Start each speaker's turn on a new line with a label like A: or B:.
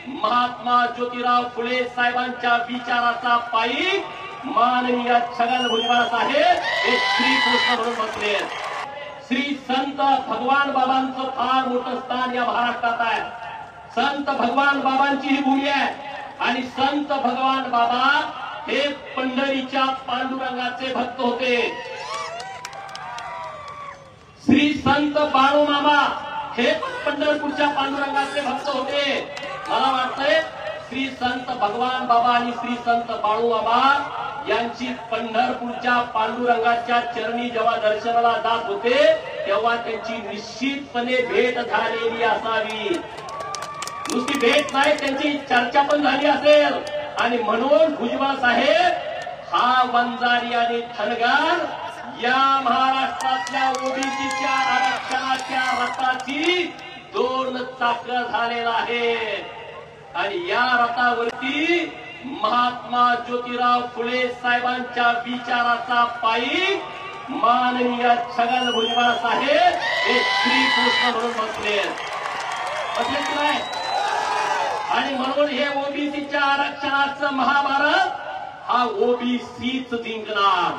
A: महात्मा ज्योतिराव फुले साहेबांच्या विचाराचा पायी माननीय छगन भुजबळ साहेब हे श्रीकृष्ण म्हणून बसले. श्री संत भगवान बाबांचं फार मोठं स्थान या महाराष्ट्रात आहे. संत भगवान बाबांची ही भूमी आहे आणि संत भगवान बाबा हे पंढरीच्या पांडुरंगाचे भक्त होते. श्री संत बाळूमामा हे पंढरपूरच्या पांडुरंगाचे भक्त होते. मला वाटतंय श्री संत भगवान बाबा आणि श्री संत बाळूमामा यांची पंढरपूरच्या पांडुरंगाच्या चरणी जेव्हा दर्शनाला जात होते तेव्हा त्यांची निश्चितपणे भेट झालेली असावी. नुसती भेट नाही, त्यांची चर्चा पण झाली असेल. आणि म्हणून भुजबळ साहेब हा वंजारी आणि धनगर या महाराष्ट्रातल्या ओबीसीच्या आरक्षणाच्या रथाची दोन चाकं झालेला आहे. आणि या रथावरती महात्मा ज्योतिराव फुले साहेबांच्या विचाराचा पायी माननीय छगन भुजबळ साहेब हे श्रीकृष्ण म्हणून बसलेच नाही. आणि म्हणून हे ओबीसीच्या आरक्षणाचं महाभारत हा ओबीसीच जिंकणार.